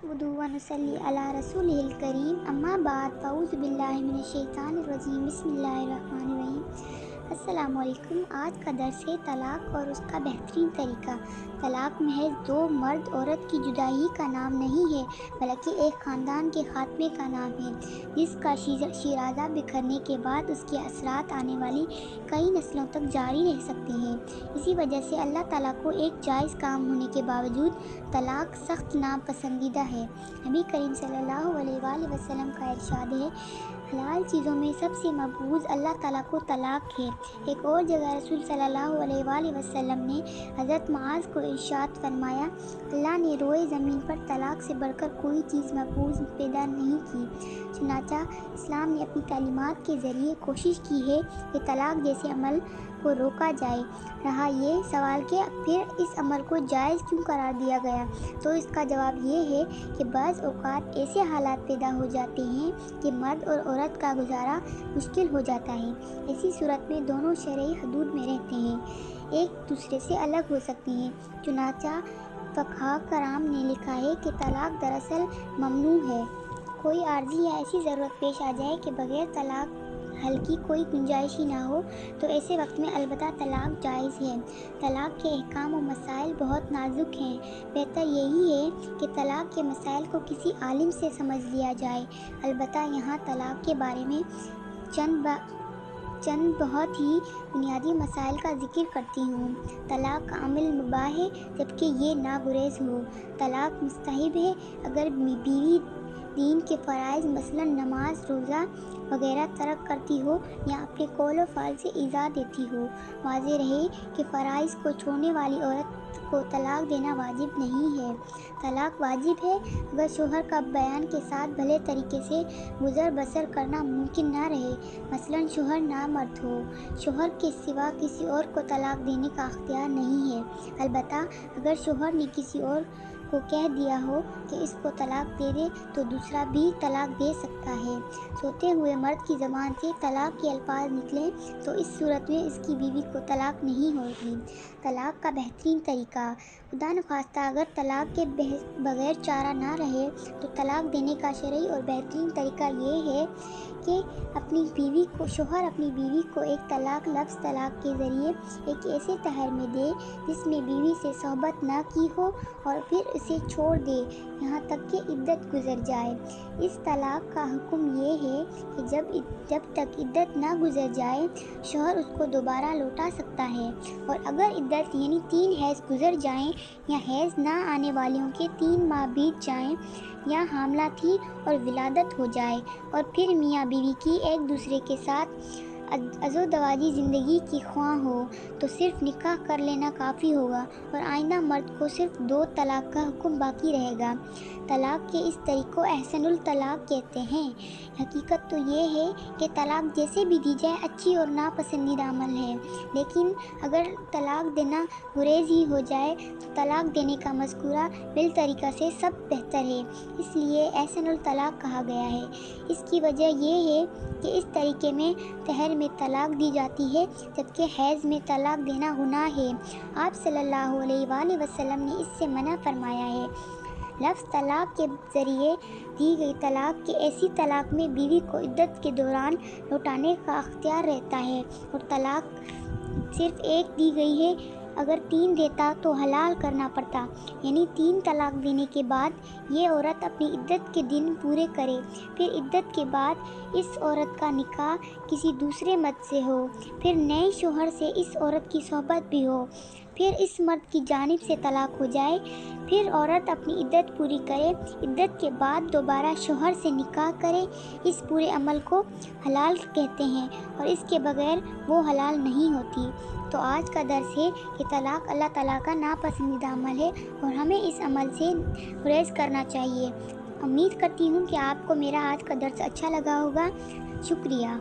नहमदुहु व नुसल्ली अला रसूलिहिल करीम अम्मा बाद फ़अऊज़ु बिल्लाहि मिनश शैतानिर रजीम बिस्मिल्लाहिर रहमानिर रहीम। अस्सलामु अलैकुम। आज का दर्स है तलाक और उसका बेहतरीन तरीका। तलाक महज दो मर्द औरत की जुदाई का नाम नहीं है, बल्कि एक ख़ानदान के ख़ात्मे का नाम है, जिसका शिराज़ा बिखरने के बाद उसके असरात आने वाली कई नस्लों तक जारी रह सकते हैं। इसी वजह से अल्लाह ताला को एक जायज़ काम होने के बावजूद तलाक सख्त नापसंदीदा है। नबी करीम सल्लल्लाहु अलैहि वसल्लम का इरशाद है, हलाल चीज़ों में सबसे मकबूल अल्लाह ताला को तलाक है। एक और जगह रसूल सल्लल्लाहु अलैहि वसल्लम ने हज़रत मुआज़ को इरशाद फरमाया, अल्लाह ने रोए ज़मीन पर तलाक से बढ़कर कोई चीज़ मकबूल पैदा नहीं की। चुनांचे इस्लाम ने अपनी तालीमात के ज़रिए कोशिश की है कि तलाक जैसे अमल को रोका जाए। रहा ये सवाल कि फिर इस अमल को जायज़ क्यों करार दिया गया, तो इसका जवाब ये है कि बाज़ औक़ात ऐसे हालात पैदा हो जाते हैं कि मर्द और औरत का गुजारा मुश्किल हो जाता है। ऐसी सूरत में दोनों शरई हदूद में रहते हैं, एक दूसरे से अलग हो सकते हैं। चुनांचे फ़क़हा कराम ने लिखा है कि तलाक दरअसल ममनू है। कोई आर्ज़ी या ऐसी ज़रूरत पेश आ जाए कि बग़ैर तलाक हल की कोई गुंजाइश ही ना हो, तो ऐसे वक्त में अलबत्ता तलाक जायज़ है। तलाक के अहकाम और मसाइल बहुत नाजुक हैं। बेहतर यही है कि तलाक के मसाइल को किसी आलिम से समझ लिया जाए। अलबत्ता यहाँ तलाक के बारे में चंद बहुत ही बुनियादी मसाइल का जिक्र करती हूँ। तलाक का अमल मुबाह है, जबकि ये नागुरेज़ हो। तलाक मुस्तहब है अगर बीवी दीन के फ़राइज़ मसलन नमाज, रोज़ा वगैरह तर्क करती हो या अपने कौल व फ़ाल से ईज़ा देती हो। वाज़ेह रहे कि फ़राइज़ को छोड़ने वाली औरत को तलाक देना वाजिब नहीं है। तलाक वाजिब है अगर शोहर का बयान के साथ भले तरीके से गुज़र बसर करना मुमकिन ना रहे। मसलन शोहर नामर्द हो, शोहर के सिवा किसी और को तलाक देने का अख्तियार नहीं है। अलबत्ता अगर शोहर ने किसी और को कह दिया हो कि इसको तलाक दे दे, तो दूसरा भी तलाक दे सकता है। सोते हुए मर्द की ज़बान से तलाक के अल्फाज निकलें तो इस सूरत में इसकी बीवी को तलाक नहीं होगी। तलाक का बेहतरीन तरीका। खुदा न खास्ता अगर तलाक के बगैर चारा ना रहे, तो तलाक देने का शरई और बेहतरीन तरीका ये है कि शोहर अपनी बीवी को एक तलाक लफ्ज़ तलाक के ज़रिए एक ऐसे तहर में दे जिसमें बीवी से सोहबत ना की हो, और फिर उसे छोड़ दे यहाँ तक कि इद्दत गुज़र जाए। इस तलाक का हुक्म ये है कि जब तक इद्दत ना गुज़र जाए, शोहर उसको दोबारा लौटा सकता है। और अगर इद्दत यानी 3 हैज़ गुज़र जाएं, या हैज़ ना आने वालियों के 3 माह बीत जाएं, या हामला थी और विलादत हो जाए, और फिर मियाँ बीवी की एक दूसरे के साथ अज़ोदवाजी ज़िंदगी की ख्वाह हो, तो सिर्फ निकाह कर लेना काफ़ी होगा और आइंदा मर्द को सिर्फ 2 तलाक का हुक्म बाकी रहेगा। तलाक के इस तरीक़े को एहसनुल तलाक कहते हैं। हकीकत तो ये है कि तलाक जैसे भी दी जाए अच्छी और नापसंदीदा अमल है, लेकिन अगर तलाक देना गुरेज़ ही हो जाए तो तलाक देने का मज़कूरा बिल तरीक़ा से सब बेहतर है, इसलिए एहसनुल तलाक कहा गया है। इसकी वजह ये है कि इस तरीक़े में तहर में तलाक दी जाती है, जबकि हैज़ में तलाक देना गुनाह है। आप सल्लल्लाहु अलैहि वसल्लम ने इससे मना फरमाया है। लफ्ज़ तलाक के ज़रिए दी गई तलाक के ऐसी तलाक में बीवी को इद्दत के दौरान लौटाने का अख्तियार रहता है, और तलाक सिर्फ एक दी गई है, अगर 3 देता तो हलाल करना पड़ता, यानी 3 तलाक देने के बाद ये औरत अपनी इद्दत के दिन पूरे करे। फिर इद्दत के बाद इस औरत का निकाह किसी दूसरे मर्द से हो, फिर नए शोहर से इस औरत की सोहबत भी हो, फिर इस मर्द की जानिब से तलाक हो जाए, फिर औरत अपनी इद्दत पूरी करे, इद्दत के बाद दोबारा शोहर से निकाह करे। इस पूरे अमल को हलाल कहते हैं, और इसके बगैर वो हलाल नहीं होती। तो आज का दर्स है कि तलाक अल्लाह ताला का नापसंदीदा अमल है और हमें इस अमल से गुरेज़ करना चाहिए। उम्मीद करती हूँ कि आपको मेरा आज का दर्स अच्छा लगा होगा। शुक्रिया।